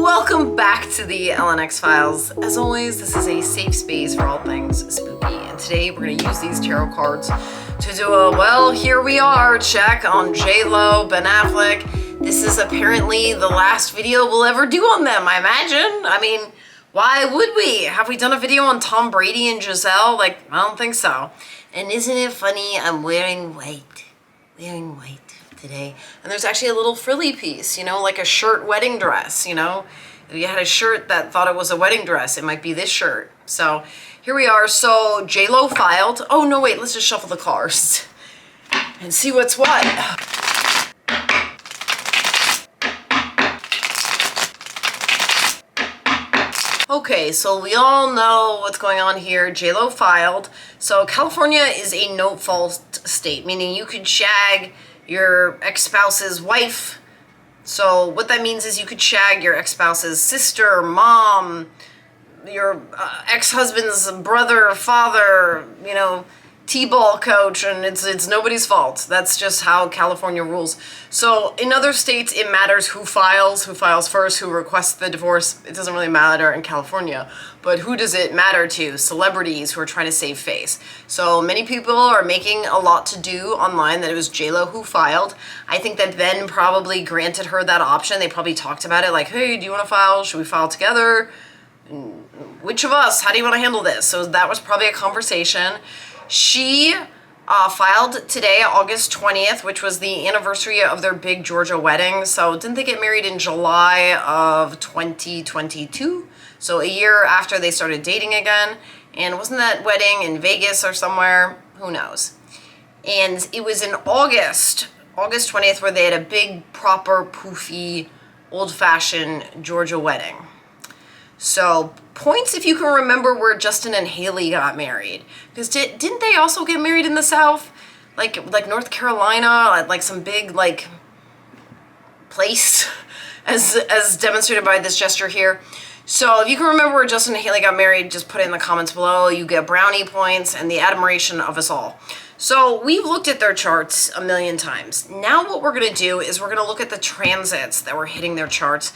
Welcome back to the LNX Files. As always, this is a safe space for all things spooky, and today we're going to use these tarot cards to do a, well, here we are, check on J.Lo, Ben Affleck. This is apparently the last video we'll ever do on them, I imagine. I mean, why would we? Have we done a video on Tom Brady and Giselle? Like, I don't think so. And isn't it funny, I'm wearing white today. And there's actually a little frilly piece, you know, like a shirt wedding dress, you know. If you had a shirt that thought it was a wedding dress, it might be this shirt. So here we are. So J.Lo filed. Oh, no, wait, let's just shuffle the cards and see what's what. Okay, so we all know what's going on here. J.Lo filed. So California is a no-fault state, meaning you could shag your ex-spouse's wife. So what that means is you could shag your ex-spouse's sister, mom, your ex-husband's brother, father, you know, T-ball coach, and it's nobody's fault. That's just how California rules. So in other states, it matters who files first, who requests the divorce. It doesn't really matter in California. But who does it matter to? Celebrities who are trying to save face. So many people are making a lot to do online that it was J.Lo who filed. I think that Ben probably granted her that option. They probably talked about it like, hey, do you want to file? Should we file together? Which of us? How do you want to handle this? So that was probably a conversation. She filed today, August 20th, which was the anniversary of their big Georgia wedding. So didn't they get married in July of 2022? So a year after they started dating again. And wasn't that wedding in Vegas or somewhere? Who knows? And it was in August 20th, where they had a big, proper, poofy, old-fashioned Georgia wedding. So points if you can remember where Justin and Haley got married. Because didn't they also get married in the South? Like North Carolina, like some big like place as demonstrated by this gesture here. So if you can remember where Justin and Haley got married, just put it in the comments below. You get brownie points and the admiration of us all. So we've looked at their charts a million times. Now what we're going to do is we're going to look at the transits that were hitting their charts.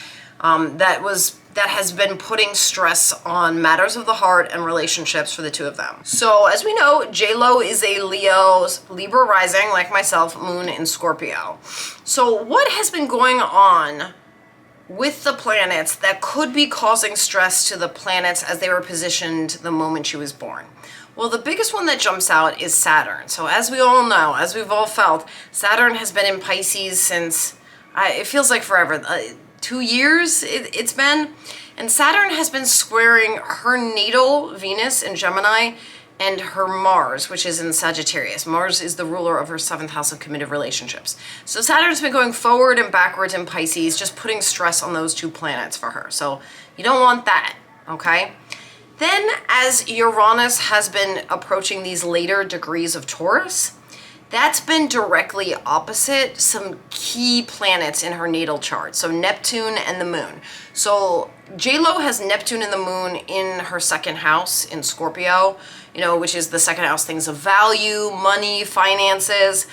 That has been putting stress on matters of the heart and relationships for the two of them. So as we know, J.Lo is a Libra rising, like myself, moon in Scorpio. So what has been going on with the planets that could be causing stress to the planets as they were positioned the moment she was born? Well, the biggest one that jumps out is Saturn. So as we all know, as we've all felt, Saturn has been in Pisces since, it feels like forever. 2 years it's been, and Saturn has been squaring her natal Venus in Gemini and her Mars, which is in Sagittarius. Mars is the ruler of her 7th house of committed relationships. So Saturn's been going forward and backwards in Pisces, just putting stress on those two planets for her. So you don't want that, okay? Then as Uranus has been approaching these later degrees of Taurus, that's been directly opposite some key planets in her natal chart. So Neptune and the moon. So J.Lo has Neptune and the moon in her 2nd house in Scorpio, you know, which is the 2nd house, things of value, money, finances.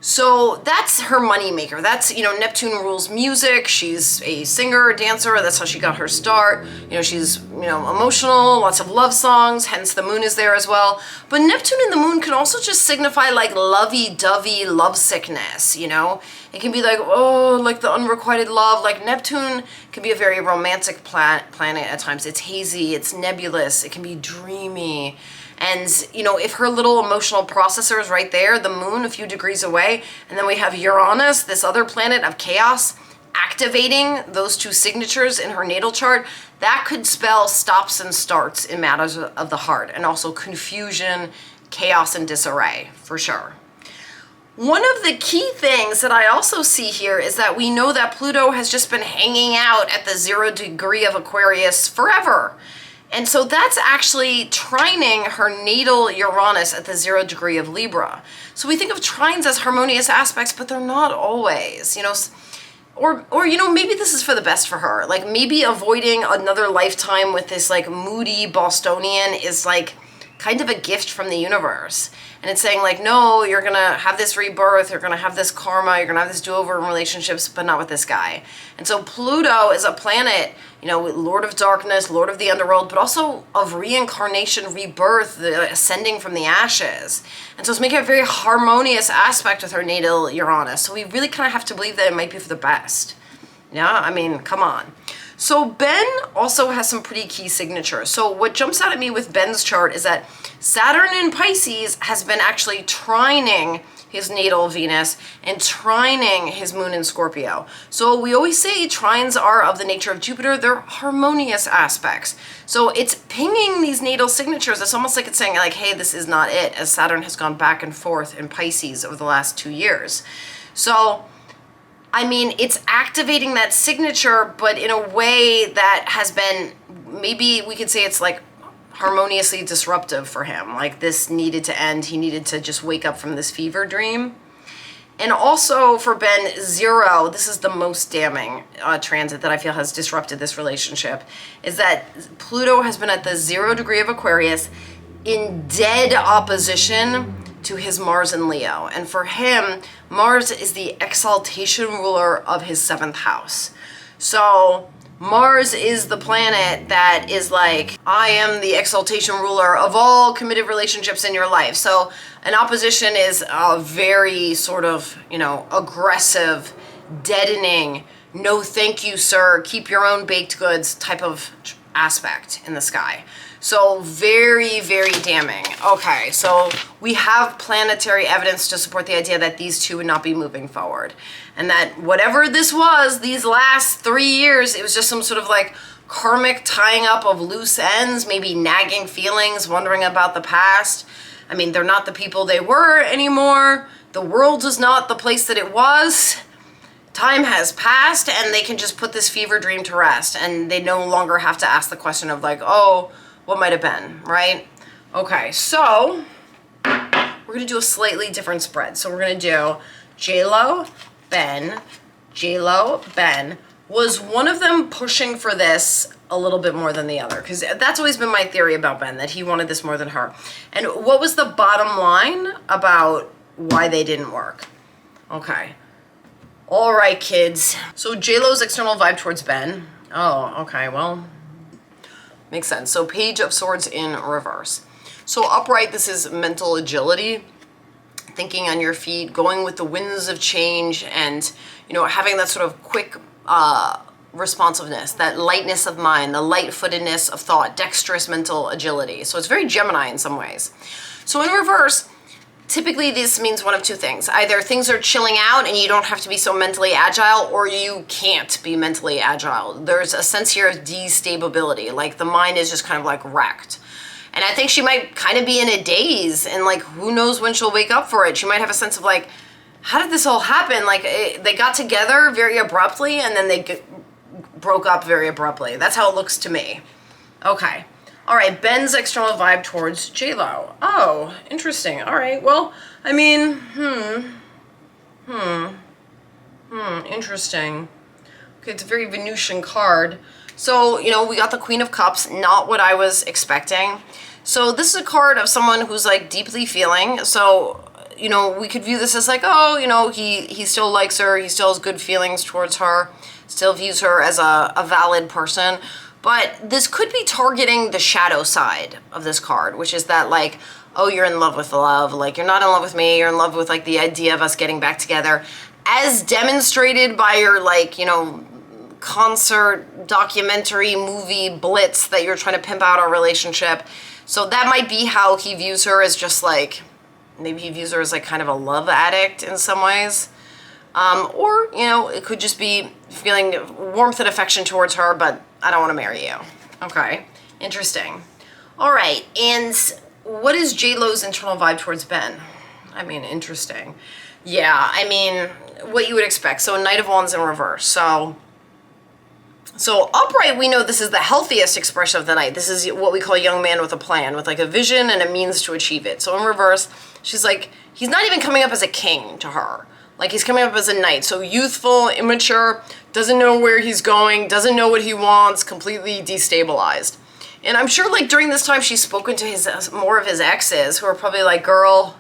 So that's her money maker. That's, you know, Neptune rules music. She's a singer, dancer. That's how she got her start. You know, she's, you know, emotional, lots of love songs, hence the moon is there as well. But Neptune and the moon can also just signify like lovey-dovey lovesickness, you know? It can be like, oh, like the unrequited love. Like Neptune can be a very romantic planet at times. It's hazy, it's nebulous, it can be dreamy. And, you know, if her little emotional processor is right there, the moon a few degrees away, and then we have Uranus, this other planet of chaos, activating those two signatures in her natal chart, that could spell stops and starts in matters of the heart, and also confusion, chaos, and disarray, for sure. One of the key things that I also see here is that we know that Pluto has just been hanging out at the 0 degree of Aquarius forever. And so that's actually trining her natal Uranus at the 0 degree of Libra. So we think of trines as harmonious aspects, but they're not always, you know, or you know, maybe this is for the best for her. Like maybe avoiding another lifetime with this like moody Bostonian is like kind of a gift from the universe. And it's saying like, no, you're going to have this rebirth, you're going to have this karma, you're going to have this do-over in relationships, but not with this guy. And so Pluto is a planet, you know, Lord of Darkness, Lord of the Underworld, but also of reincarnation, rebirth, the ascending from the ashes. And so it's making a very harmonious aspect with her natal Uranus. So we really kind of have to believe that it might be for the best. Yeah, I mean, come on. So Ben also has some pretty key signatures. So what jumps out at me with Ben's chart is that Saturn in Pisces has been actually trining his natal Venus and trining his moon in Scorpio. So we always say trines are of the nature of Jupiter. They're harmonious aspects. So it's pinging these natal signatures. It's almost like it's saying like, hey, this is not it, as Saturn has gone back and forth in Pisces over the last 2 years. So I mean, it's activating that signature, but in a way that has been, maybe we could say it's like harmoniously disruptive for him. Like this needed to end. He needed to just wake up from this fever dream. And also for Ben, 0, this is the most damning transit that I feel has disrupted this relationship, is that Pluto has been at the 0 degree of Aquarius in dead opposition to his Mars in Leo. And for him, Mars is the exaltation ruler of his 7th house. So Mars is the planet that is like, I am the exaltation ruler of all committed relationships in your life. So an opposition is a very sort of, you know, aggressive, deadening, no thank you, sir, keep your own baked goods type of aspect in the sky. So very, very damning. Okay, so we have planetary evidence to support the idea that these two would not be moving forward. And that whatever this was, these last 3 years, it was just some sort of like karmic tying up of loose ends, maybe nagging feelings, wondering about the past. I mean, they're not the people they were anymore. The world is not the place that it was. Time has passed and they can just put this fever dream to rest. And they no longer have to ask the question of like, oh, what might have been, right? Okay, so we're gonna do a slightly different spread. So we're gonna do J.Lo, Ben. J.Lo, Ben. Was one of them pushing for this a little bit more than the other? Because that's always been my theory about Ben, that he wanted this more than her. And what was the bottom line about why they didn't work? Okay. All right, kids. So J.Lo's external vibe towards Ben. Oh, okay, well, makes sense. So Page of Swords in reverse. So upright, this is mental agility, thinking on your feet, going with the winds of change, and, you know, having that sort of quick responsiveness, that lightness of mind, the light-footedness of thought, dexterous mental agility. So it's very Gemini in some ways. So in reverse, typically this means one of two things. Either things are chilling out and you don't have to be so mentally agile, or you can't be mentally agile. There's a sense here of destability, like the mind is just kind of like wrecked. And I think she might kind of be in a daze, and like who knows when she'll wake up for it. She might have a sense of like, how did this all happen? Like they got together very abruptly and then they broke up very abruptly. That's how it looks to me. Okay. All right, Ben's external vibe towards J.Lo. Oh, interesting. All right, well, I mean, interesting. Okay, it's a very Venusian card. So, you know, we got the Queen of Cups, not what I was expecting. So this is a card of someone who's like deeply feeling. So, you know, we could view this as like, oh, you know, he still likes her. He still has good feelings towards her, still views her as a valid person. But this could be targeting the shadow side of this card, which is that like, oh, you're in love with love. Like, you're not in love with me. You're in love with like the idea of us getting back together, as demonstrated by your like, you know, concert, documentary, movie blitz that you're trying to pimp out our relationship. So that might be how he views her, as just like, maybe he views her as like kind of a love addict in some ways. Or, you know, it could just be feeling warmth and affection towards her, but I don't want to marry you. Okay, interesting. All right, and what is J.Lo's internal vibe towards Ben? I mean, interesting. Yeah, I mean, what you would expect. So Knight of Wands in reverse. So upright, we know this is the healthiest expression of the Knight. This is what we call a young man with a plan, with like a vision and a means to achieve it. So in reverse, she's like, he's not even coming up as a king to her. Like, he's coming up as a knight. So youthful, immature, doesn't know where he's going, doesn't know what he wants, completely destabilized. And I'm sure like during this time she's spoken to his more of his exes who are probably like, girl,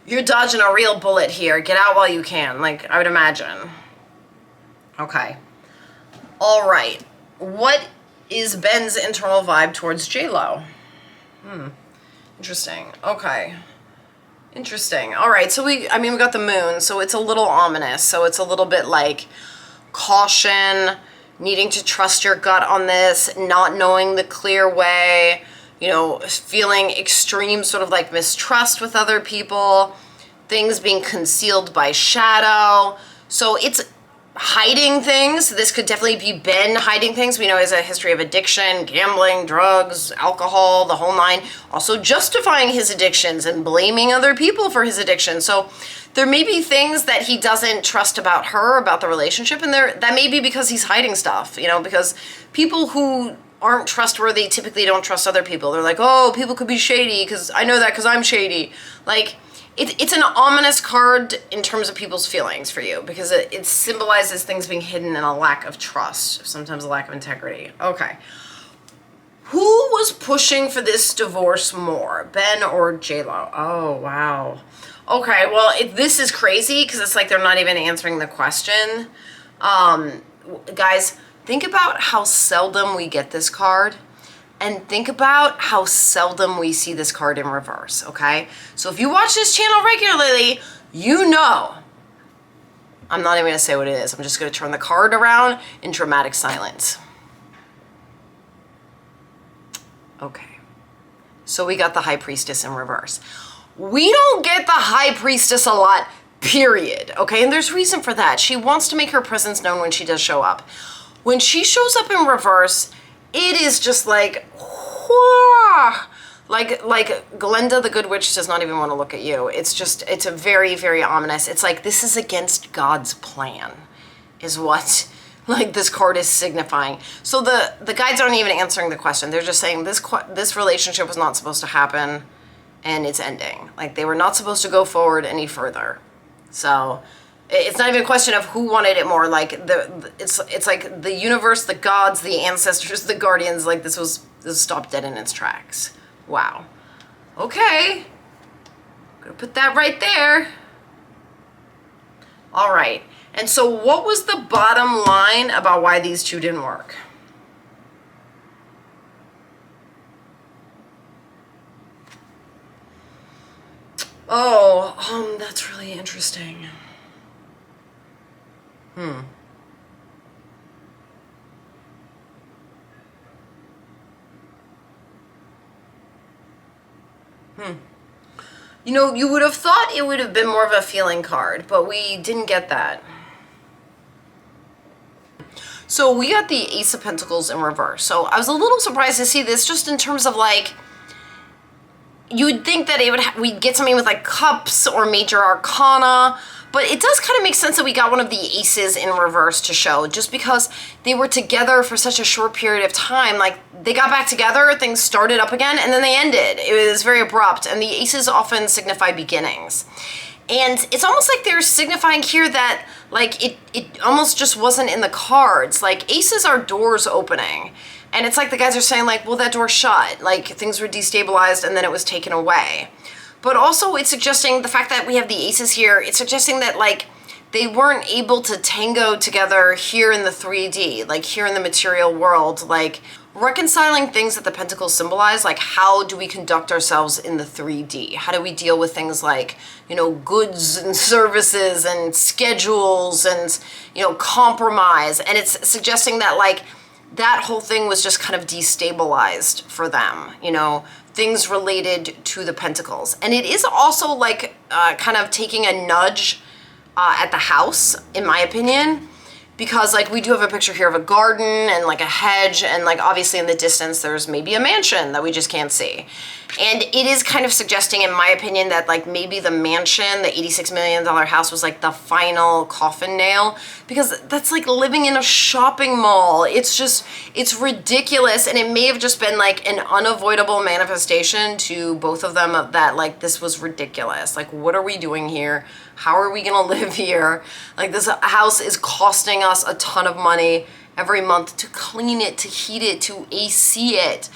you're dodging a real bullet here. Get out while you can. Like, I would imagine. Okay. All right. What is Ben's internal vibe towards J.Lo? Interesting. Okay. Interesting. All right. So we got the moon, so it's a little ominous. So it's a little bit like caution, needing to trust your gut on this, not knowing the clear way, feeling extreme sort of like mistrust with other people, things being concealed by shadow. So it's hiding things. This could definitely be Ben hiding things. We know he has a history of addiction, gambling, drugs, alcohol, the whole nine. Also justifying his addictions and blaming other people for his addiction. So there may be things that he doesn't trust about her, about the relationship, and that may be because he's hiding stuff, because people who aren't trustworthy typically don't trust other people. They're like, oh, people could be shady because I know that because I'm shady. Like, it's an ominous card in terms of people's feelings for you because it symbolizes things being hidden and a lack of trust, sometimes a lack of integrity. Okay. Who was pushing for this divorce more, Ben or J.Lo? Oh, wow. Okay, well, this is crazy because it's like they're not even answering the question. Guys, think about how seldom we get this card. And think about how seldom we see this card in reverse, okay? So if you watch this channel regularly, you know. I'm not even going to say what it is. I'm just going to turn the card around in dramatic silence. Okay. So we got the High Priestess in reverse. We don't get the High Priestess a lot, period, okay? And there's reason for that. She wants to make her presence known when she does show up. When she shows up in reverse, it is just like, whoa, like Glenda the Good Witch does not even want to look at you. It's a very, very ominous. It's like, this is against God's plan, is what like this card is signifying. So the guides aren't even answering the question. They're just saying this relationship was not supposed to happen and it's ending. Like, they were not supposed to go forward any further. So it's not even a question of who wanted it more. Like, it's like the universe, the gods, the ancestors, the guardians, like this stopped dead in its tracks. Wow. Okay. Gonna put that right there. All right. And so what was the bottom line about why these two didn't work? Oh, that's really interesting. You would have thought it would have been more of a feeling card, but we didn't get that. So we got the Ace of Pentacles in reverse. So I was a little surprised to see this just in terms of like, you would think that we'd get something with like cups or major arcana, but it does kind of make sense that we got one of the aces in reverse to show, just because they were together for such a short period of time. Like, they got back together, things started up again, and then they ended. It was very abrupt, and the aces often signify beginnings. And it's almost like they're signifying here that, like, it almost just wasn't in the cards. Like, aces are doors opening. And it's like the guys are saying, like, well, that door shut. Like, things were destabilized, and then it was taken away. But also, it's suggesting the fact that we have the aces here, it's suggesting that, like, they weren't able to tango together here in the 3D, like here in the material world, like reconciling things that the pentacles symbolize, like how do we conduct ourselves in the 3D? How do we deal with things like, goods and services and schedules and, compromise? And it's suggesting that, like, that whole thing was just kind of destabilized for them, things related to the pentacles. And it is also like kind of taking a nudge at the house, in my opinion, because like we do have a picture here of a garden and like a hedge, and like obviously in the distance there's maybe a mansion that we just can't see. And it is kind of suggesting, in my opinion, that like maybe the mansion, the $86 million house, was like the final coffin nail, because that's like living in a shopping mall. It's ridiculous. And it may have just been like an unavoidable manifestation to both of them of that, like, this was ridiculous. Like, what are we doing here? How are we gonna live here? Like, this house is costing us a ton of money every month to clean it, to heat it, to AC it,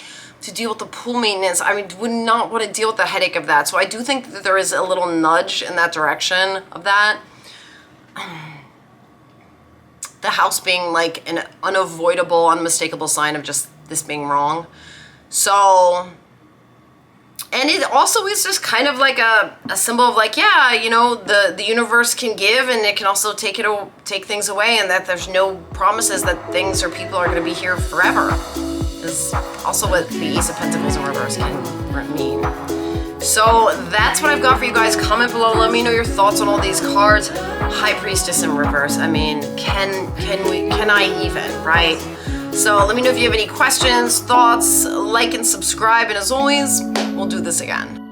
to deal with the pool maintenance. I mean, would not want to deal with the headache of that. So I do think that there is a little nudge in that direction of that. The house being like an unavoidable, unmistakable sign of just this being wrong. So, and it also is just kind of like a symbol of like, yeah, you know, the universe can give and it can also take things away, and that there's no promises that things or people are going to be here forever. Is also what the Ace of Pentacles in reverse can mean. So that's what I've got for you guys. Comment below. Let me know your thoughts on all these cards. High Priestess in reverse. I mean, can I even, right? So let me know if you have any questions, thoughts, like and subscribe. And as always, we'll do this again.